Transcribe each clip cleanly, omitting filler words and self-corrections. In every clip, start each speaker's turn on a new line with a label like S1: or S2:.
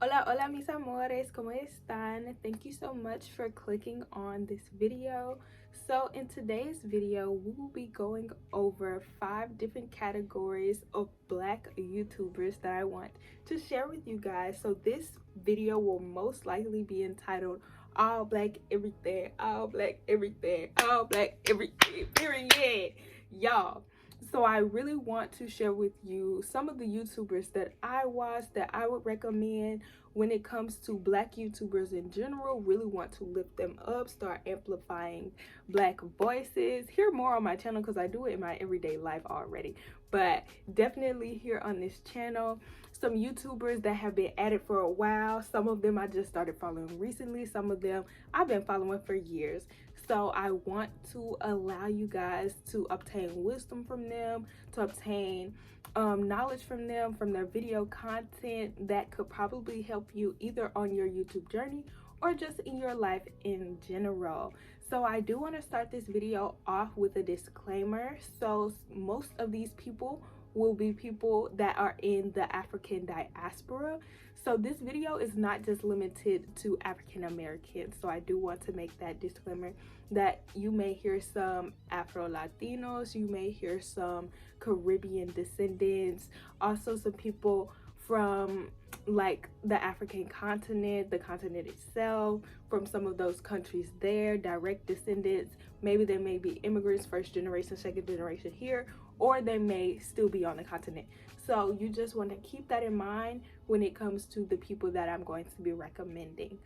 S1: Hola, hola mis amores, ¿cómo están? Thank you so much for clicking on this video. So in today's video, we will be going over 5 different categories of black YouTubers that I want to share with you guys. So this video will most likely be entitled All Black Everything, All Black Everything, All Black Everything, period. Y'all. So I really want to share with you some of the YouTubers that I watch that I would recommend when it comes to black YouTubers in general. Really want to lift them up, start amplifying black voices. Hear more on my channel because I do it in my everyday life already, but definitely here on this channel some YouTubers that have been at it for a while. Some of them I just started following recently, some of them I've been following for years. So I want to allow you guys to obtain wisdom from them, to obtain knowledge from them, from their video content that could probably help you either on your YouTube journey or just in your life in general. So I do want to start this video off with a disclaimer. So most of these people will be people that are in the African diaspora. So this video is not just limited to African Americans. So I do want to make that disclaimer that you may hear some Afro Latinos, you may hear some Caribbean descendants, also some people from like the African continent, the continent itself, from some of those countries there, direct descendants. Maybe they may be immigrants, first generation, second generation here, or they may still be on the continent. So you just want to keep that in mind when it comes to the people that I'm going to be recommending.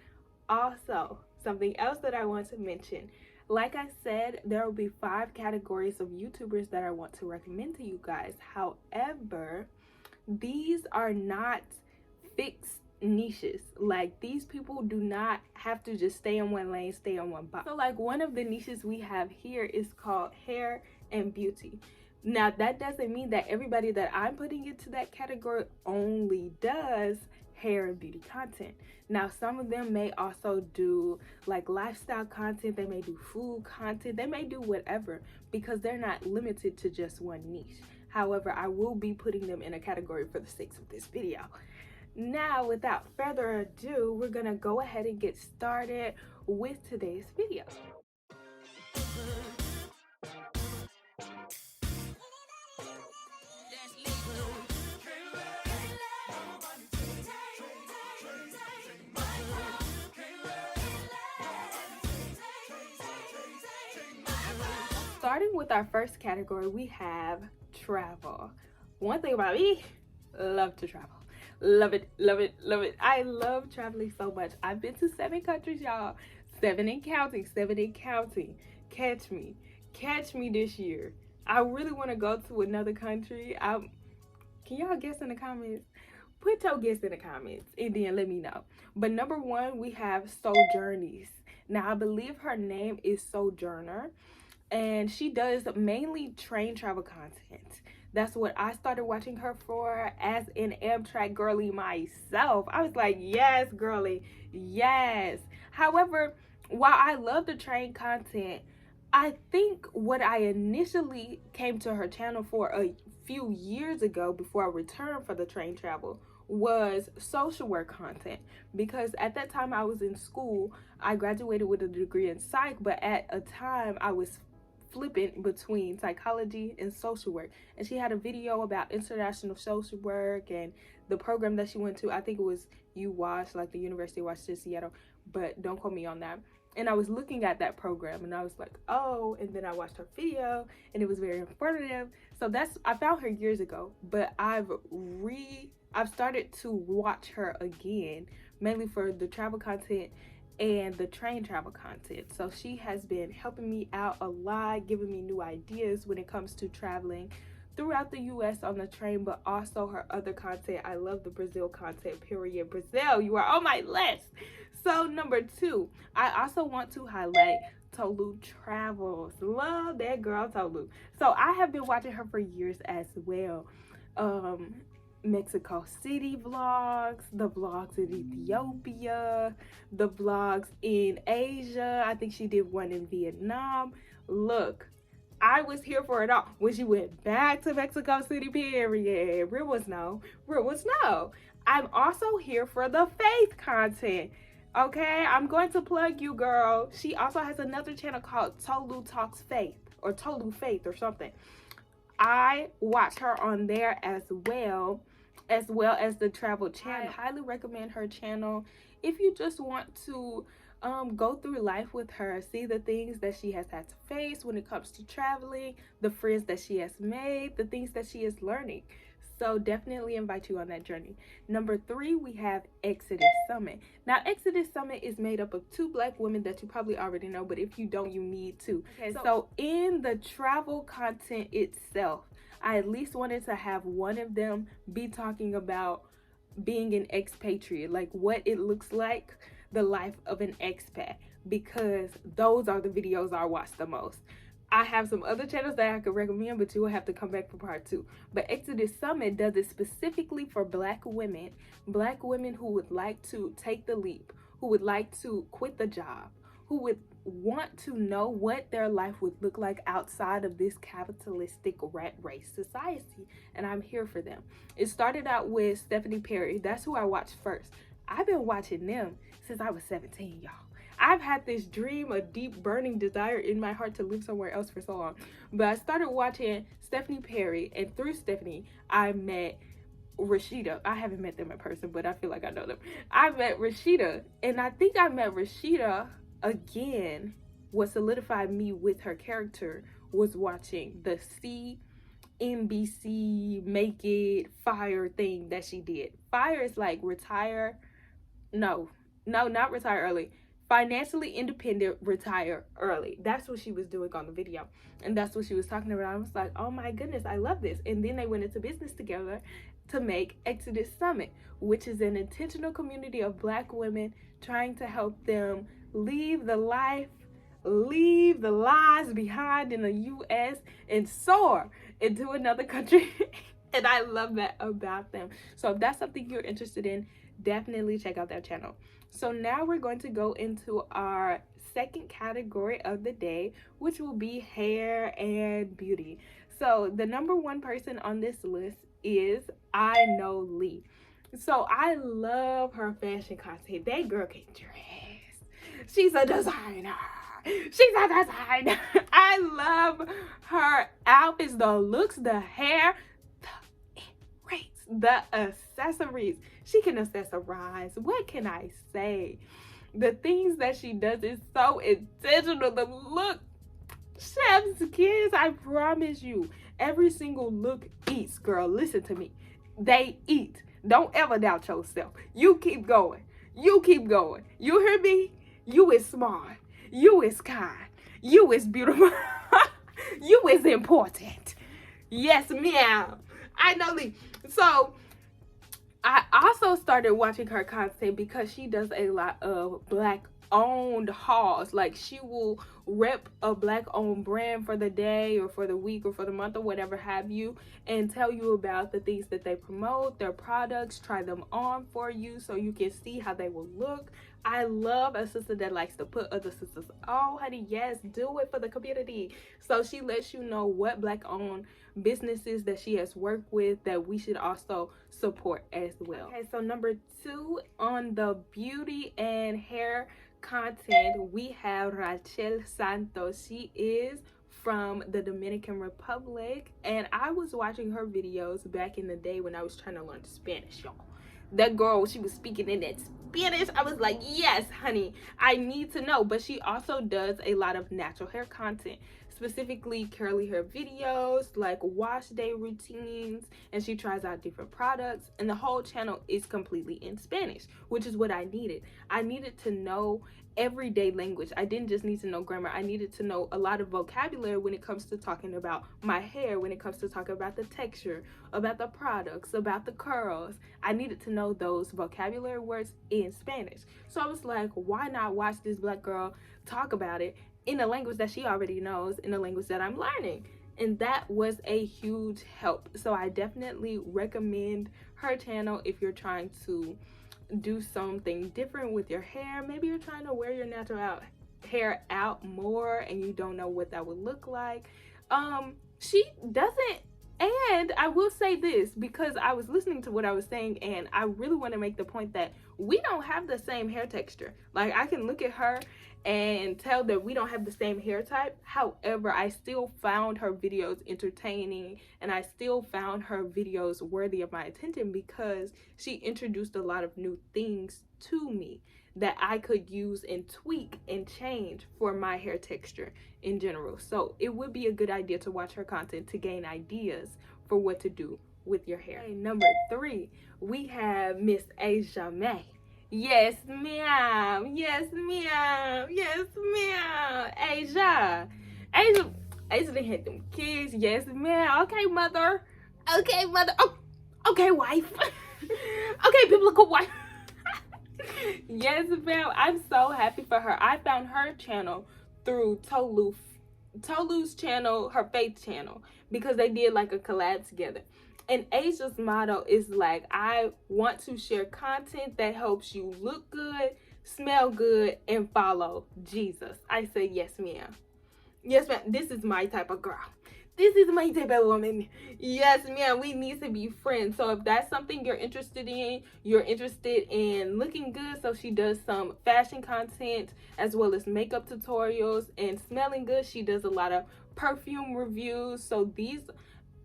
S1: Also, something else that I want to mention, like I said, there will be 5 categories of YouTubers that I want to recommend to you guys. However, these are not fixed niches. Like, these people do not have to just stay in one lane, stay on one box. So like one of the niches we have here is called hair and beauty. Now that doesn't mean that everybody that I'm putting into that category only does hair and beauty content. Now some of them may also do like lifestyle content, they may do food content, they may do whatever, because they're not limited to just one niche. However, I will be putting them in a category for the sake of this video. Now without further ado, we're gonna go ahead and get started with today's video. Starting with our first category, we have travel. One thing about me, love to travel. Love it, love it, love it. I love traveling so much. I've been to 7 countries, y'all. 7 and counting, 7 and counting. Catch me this year. I really want to go to another country. Can y'all guess in the comments? Put your guess in the comments and then let me know. But number 1, we have Sojourneys. Now I believe her name is Sojourner, and she does mainly train travel content. That's what I started watching her for as an Amtrak girly myself. I was like, yes, girly, yes. However, while I love the train content, I think what I initially came to her channel for a few years ago before I returned for the train travel was social work content, because at that time I was in school. I graduated with a degree in psych, but at a time I was flipping between psychology and social work, and she had a video about international social work and the program that she went to. I think it was UWash, like the University of Washington Seattle, but don't quote me on that. And I was looking at that program and I was like, oh, and then I watched her video and it was very informative. So I found her years ago, but I've started to watch her again, mainly for the travel content and the train travel content. So she has been helping me out a lot, giving me new ideas when it comes to traveling throughout the US on the train, but also her other content. I love the Brazil content, period. Brazil, you are on my list. So number 2, I also want to highlight Tolu Travels. Love that girl Tolu. So I have been watching her for years as well. Mexico City vlogs, the vlogs in Ethiopia, the vlogs in Asia. I think she did one in Vietnam. Look, I was here for it all. When she went back to Mexico City, period. Real was no. I'm also here for the faith content. Okay, I'm going to plug you, girl. She also has another channel called Tolu Talks Faith or Tolu Faith or something. I watch her on there as well as the travel channel. I highly recommend her channel if you just want to go through life with her, see the things that she has had to face when it comes to traveling, the friends that she has made, the things that she is learning. So definitely invite you on that journey. Number 3, we have Exodus Summit. Now, Exodus Summit is made up of 2 black women that you probably already know, but if you don't, you need to. Okay, so in the travel content itself, I at least wanted to have one of them be talking about being an expatriate, like what it looks like, the life of an expat, because those are the videos I watch the most. I have some other channels that I could recommend, but you will have to come back for part 2. But Exodus Summit does it specifically for black women who would like to take the leap, who would like to quit the job, who would want to know what their life would look like outside of this capitalistic rat race society. And I'm here for them. It started out with Stephanie Perry. That's who I watched first. I've been watching them since I was 17, y'all. I've had this dream, a deep burning desire in my heart to live somewhere else for so long. But I started watching Stephanie Perry, and through Stephanie, I met Rashida. I haven't met them in person, but I feel like I know them. I met Rashida, and I think I met Rashida again. What solidified me with her character was watching the CNBC Make It Fire thing that she did. Fire is like retire. No, not retire early. Financially independent, retire early. That's what she was doing on the video, and that's what she was talking about. I was like, oh my goodness, I love this. And then they went into business together to make Exodus Summit, which is an intentional community of black women trying to help them leave the lies behind in the US and soar into another country. And I love that about them. So if that's something you're interested in, definitely check out that channel. So now we're going to go into our second category of the day, which will be hair and beauty. So the number 1 person on this list is I Know Lee. So I love her fashion content. That girl can dress. She's a designer. I love her outfits, the looks, the hair, the accessories. She can accessorize. What can I say? The things that she does is so intentional. The look, chef's kiss, I promise you, every single look eats, girl. Listen to me. They eat. Don't ever doubt yourself. You keep going. You keep going. You hear me? You is smart. You is kind. You is beautiful. You is important. Yes, meow. I know Lee. So I also started watching her content because she does a lot of black owned hauls. Like, she will rep a black owned brand for the day or for the week or for the month or whatever have you, and tell you about the things that they promote, their products, try them on for you so you can see how they will look. I love a sister that likes to put other sisters on, honey. Yes, do it for the community. So she lets you know what black owned businesses that she has worked with that we should also support as well. Okay, so number 2 on the beauty and hair content, we have Rachel Santos. She is from the Dominican Republic, and I was watching her videos back in the day when I was trying to learn Spanish, y'all. That girl, she was speaking in that Spanish. I was like, yes, honey, I need to know. But she also does a lot of natural hair content, specifically curly hair videos, like wash day routines, and she tries out different products, and the whole channel is completely in Spanish, which is what I needed. I needed to know everyday language. I didn't just need to know grammar. I needed to know a lot of vocabulary when it comes to talking about my hair, when it comes to talking about the texture, about the products, about the curls. I needed to know those vocabulary words in Spanish. So I was like, why not watch this black girl talk about it in a language that she already knows, in a language that I'm learning? And that was a huge help. So I definitely recommend her channel if you're trying to do something different with your hair. Maybe you're trying to wear your natural hair out more and you don't know what that would look like. She doesn't And I will say this, because I was listening to what I was saying, and I really want to make the point that we don't have the same hair texture. Like, I can look at her and tell that we don't have the same hair type. However, I still found her videos entertaining, and I still found her videos worthy of my attention because she introduced a lot of new things to me that I could use and tweak and change for my hair texture in general. So it would be a good idea to watch her content to gain ideas for what to do with your hair. Okay, number 3, we have Miss Asia May. Yes, ma'am. Yes, ma'am. Yes, ma'am. Asia done had them kids. Yes, ma'am. Okay, mother. Okay, mother. Oh, okay, wife. Okay, biblical wife. Yes, ma'am. I'm so happy for her. I found her channel through Tolu's channel, her faith channel, because they did like a collab together. And Asia's motto is like, I want to share content that helps you look good, smell good, and follow Jesus. I say, yes, ma'am. Yes, ma'am. This is my type of girl. This is my type of woman. Yes, ma'am. We need to be friends. So if that's something you're interested in looking good. So she does some fashion content as well as makeup tutorials, and smelling good. She does a lot of perfume reviews. So these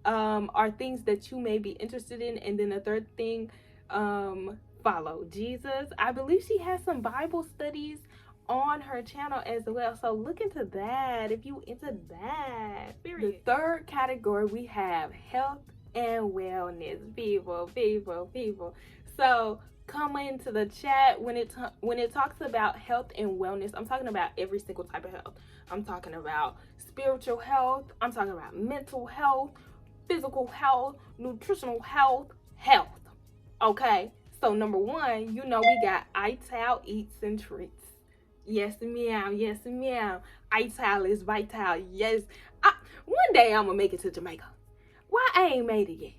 S1: are things that you may be interested in. And then the third thing, follow Jesus. I believe she has some Bible studies on her channel as well, so look into that if you into that. Period. The third category, we have health and wellness. People. So come into the chat when it talks about health and wellness. I'm talking about every single type of health. I'm talking about spiritual health, I'm talking about mental health, physical health, nutritional health. Okay, so number 1, you know, we got ital eats and treats. Yes, ma'am. Yes, ma'am. Ital is vital. Yes. One day I'm gonna make it to Jamaica. Why I ain't made it yet?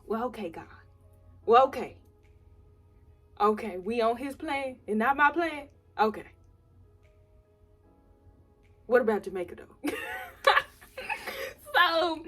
S1: Well, okay, God. Well, okay. Okay, we on his plan and not my plan? Okay. What about Jamaica, though? So,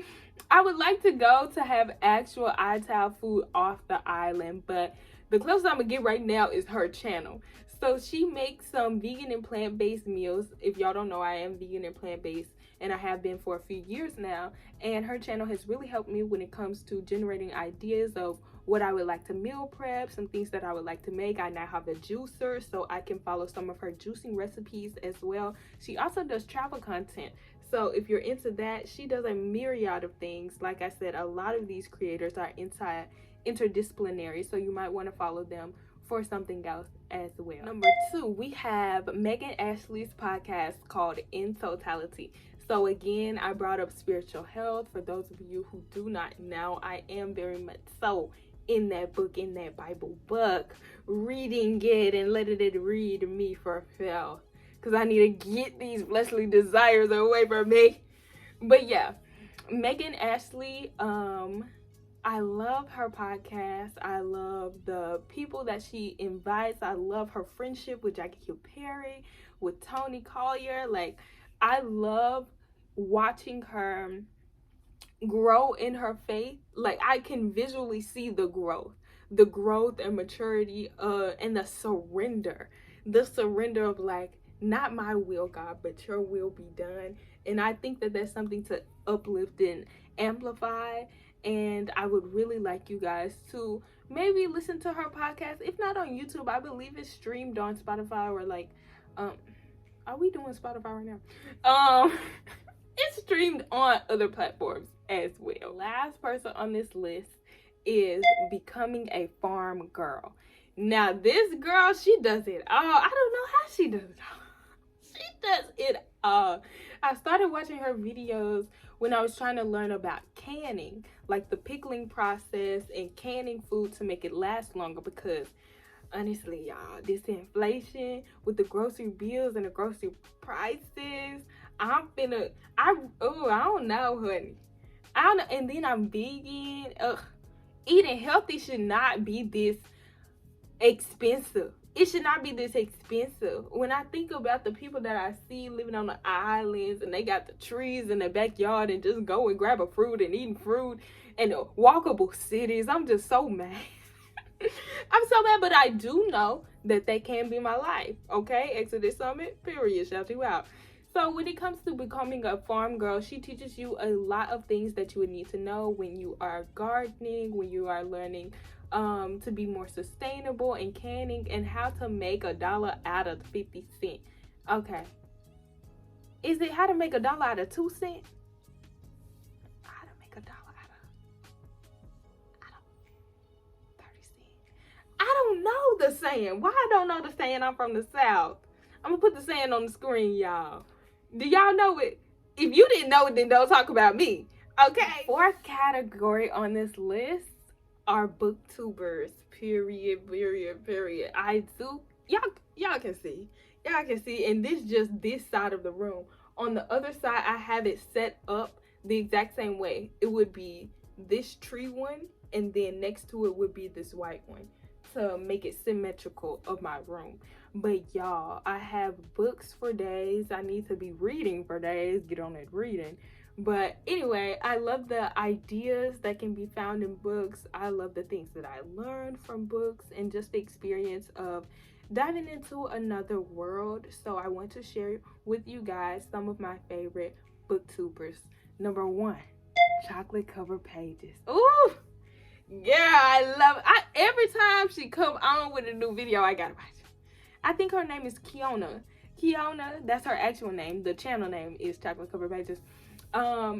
S1: I would like to go to have actual ital food off the island, but the closest I'm gonna get right now is her channel. So she makes some vegan and plant-based meals. If y'all don't know, I am vegan and plant-based, and I have been for a few years now. And her channel has really helped me when it comes to generating ideas of what I would like to meal prep, some things that I would like to make. I now have a juicer, so I can follow some of her juicing recipes as well. She also does travel content. So if you're into that, she does a myriad of things. Like I said, a lot of these creators are interdisciplinary, so you might want to follow them for something else as well. Number 2, we have Megan Ashley's podcast called In Totality. So again, I brought up spiritual health. For those of you who do not know, I am very much so in that book, in that Bible book, reading it and letting it read me for real, because I need to get these fleshly desires away from me. But yeah, Megan Ashley, I love her podcast. I love the people that she invites. I love her friendship with Jackie Hill Perry, with Tony Collier. Like, I love watching her grow in her faith. Like, I can visually see the growth and maturity, and the surrender of like, not my will, God, but your will be done. And I think that that's something to uplift and amplify. And I would really like you guys to maybe listen to her podcast. If not on YouTube, I believe it's streamed on Spotify, or like, are we doing Spotify right now? It's streamed on other platforms as well. Last person on this list is Becoming a Farm Girl. Now, this girl, she does it all. I don't know how she does it all. She does it all. I started watching her videos when I was trying to learn about canning, like the pickling process and canning food to make it last longer, because honestly, y'all, this inflation with the grocery bills and the grocery prices, I don't know, honey. I don't know. And then I'm vegan. Eating healthy should not be this expensive. it should not be this expensive. When I think about the people that I see living on the islands and they got the trees in their backyard and just go and grab a fruit and eating fruit and walkable cities, I'm just so mad. I'm so mad, but I do know that they can be my life. Okay, Exodus Summit, period. Shout you out. So when it comes to becoming a farm girl, she teaches you a lot of things that you would need to know when you are gardening, when you are learning to be more sustainable and canning, and how to make $1 out of 50 cents. Okay. Is it how to make $1 out of 2 cents? How to make $1 out of 30 cents? I don't know the saying. Why I don't know the saying? I'm from the South. I'm gonna put the saying on the screen, y'all. Do y'all know it? If you didn't know it, then don't talk about me. Okay. Fourth category on this list are booktubers. Period. I do. Y'all can see. Y'all can see. And this side of the room. On the other side, I have it set up the exact same way. It would be this tree one, and then next to it would be this white one, to make it symmetrical of my room. But y'all, I have books for days. I need to be reading for days. Get on that reading. But anyway, I love the ideas that can be found in books. I love the things that I learned from books and just the experience of diving into another world. So I want to share with you guys some of my favorite booktubers. Number 1, chocolate cover pages. Ooh! Yeah, I love it. Every time she come on with a new video, I gotta watch it. I think her name is Kiona. Kiona, that's her actual name. The channel name is Chocolate Cover Pages.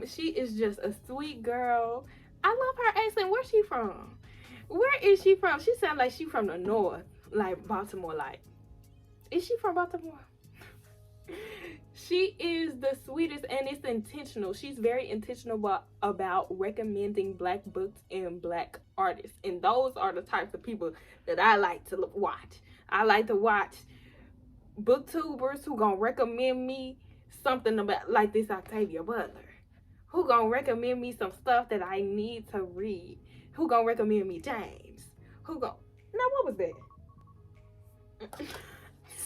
S1: She is just a sweet girl. I love her accent. Where's she from? Where is she from? She sounds like she from the north, like Baltimore. Like, is she from Baltimore? She is the sweetest, and it's intentional. She's very intentional about recommending Black books and Black artists, and those are the types of people that I like to watch. I like to watch booktubers who gonna recommend me something about, like this Octavia Butler, who gonna recommend me some stuff that I need to read, who gonna recommend me James, who gonna, now what was that?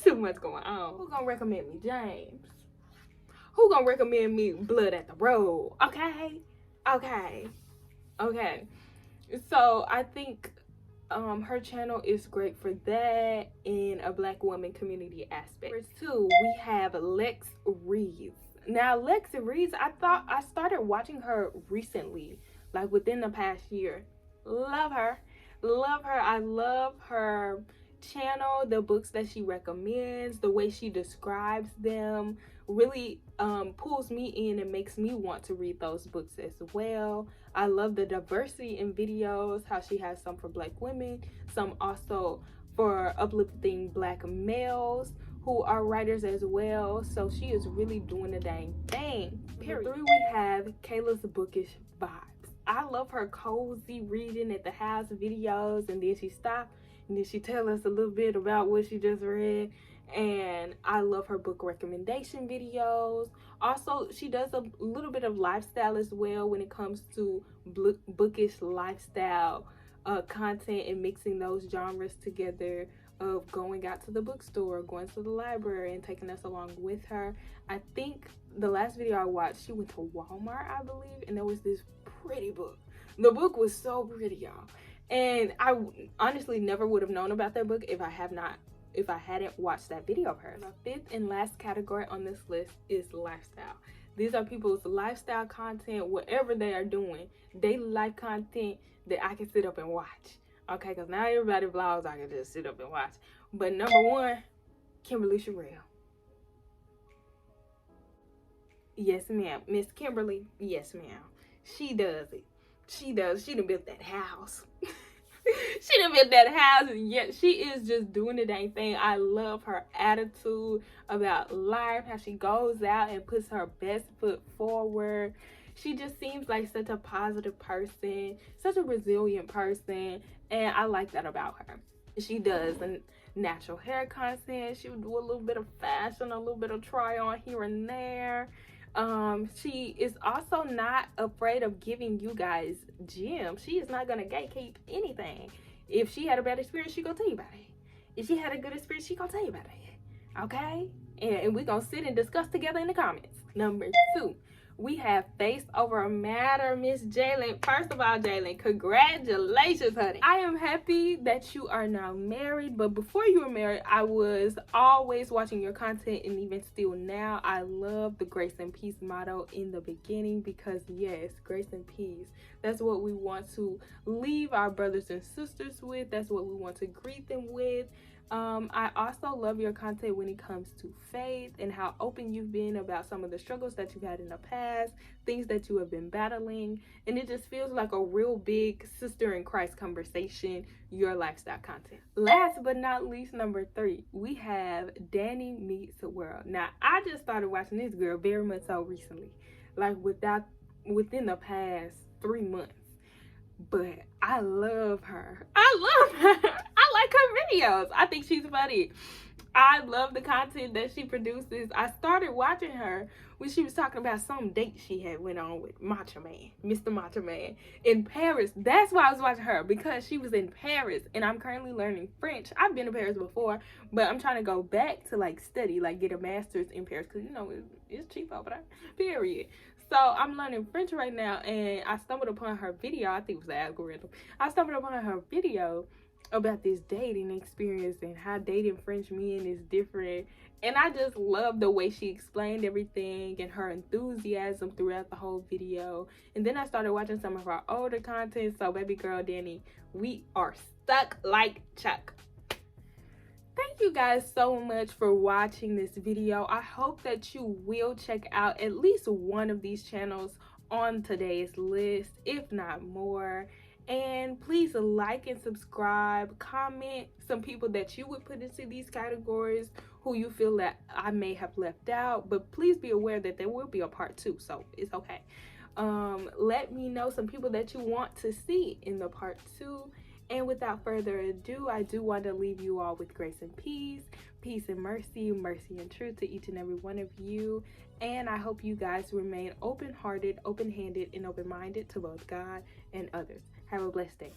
S1: Too much going on. Who gonna recommend me James? Who gonna recommend me Blood at the Road? Okay. So I think her channel is great for that in a Black woman community aspect. Number 2, we have Lex Reads. Now Lex Reads, I started watching her recently, like within the past year. Love her. I love her channel, the books that she recommends, the way she describes them really pulls me in and makes me want to read those books as well. I love the diversity in videos, how she has some for Black women, some also for uplifting Black males who are writers as well. So she is really doing the dang thing. Period. Number 3, we have Kayla's Bookish Vibes. I love her cozy reading at the house videos, and then she stops and then she tells us a little bit about what she just read. And I love her book recommendation videos. Also, she does a little bit of lifestyle as well when it comes to bookish lifestyle content, and mixing those genres together, of going out to the bookstore, going to the library, and taking us along with her. I think the last video I watched, she went to Walmart, I believe, and there was this pretty book. The book was so pretty, y'all. And I honestly never would have known about that book if I hadn't watched that video of her. The 5th and last category on this list is lifestyle. These are people's lifestyle content, whatever they are doing, daily life content that I can sit up and watch. Okay, because now everybody vlogs, I can just sit up and watch. But number 1, Kimberly Sherrill. Yes, ma'am. Miss Kimberly, yes, ma'am. She does it. She done built that house. She done built that house, and yet she is just doing the dang thing. I love her attitude about life, how she goes out and puts her best foot forward. She just seems like such a positive person, such a resilient person, and I like that about her. She does a natural hair content. She would do a little bit of fashion, a little bit of try on here and there. She is also not afraid of giving you guys gems. She is not gonna gatekeep anything. If she had a bad experience, she gonna tell you about it. if she had a good experience, she gonna tell you about it, okay? And we're gonna sit and discuss together in the comments. Number 2, we have Face Over a Matter, Miss Jalen. First of all, Jalen, congratulations, honey. I am happy that you are now married, but before you were married, I was always watching your content, and even still now, I love the grace and peace motto in the beginning, because yes, grace and peace, that's what we want to leave our brothers and sisters with. That's what we want to greet them with. I also love your content when it comes to faith and how open you've been about some of the struggles that you've had in the past, things that you have been battling, and it just feels like a real big sister in Christ conversation, your lifestyle content. Last but not least, number 3, we have Danny Meets the World. Now, I just started watching this girl very much so recently, like within the past 3 months. But I love her. I like her videos. I think she's funny. I love the content that she produces. I started watching her when she was talking about some date she had went on with Macho Man, Mr. Macho Man, in Paris. That's why I was watching her, because she was in Paris, and I'm currently learning French. I've been to Paris before, but I'm trying to go back to like study, like get a master's in Paris, because you know it's cheap over there, period. So I'm learning French right now, and I stumbled upon her video. I think it was the algorithm. I stumbled upon her video about this dating experience and how dating French men is different. And I just love the way she explained everything and her enthusiasm throughout the whole video. And then I started watching some of her older content. So baby girl Danny, we are stuck like Chuck. Thank you guys so much for watching this video. I hope that you will check out at least one of these channels on today's list, if not more. And please like and subscribe, comment some people that you would put into these categories who you feel that I may have left out, but please be aware that there will be a part 2, so it's okay. Let me know some people that you want to see in the part 2. And without further ado, I do want to leave you all with grace and peace, peace and mercy, mercy and truth to each and every one of you. And I hope you guys remain open-hearted, open-handed, and open-minded to both God and others. Have a blessed day.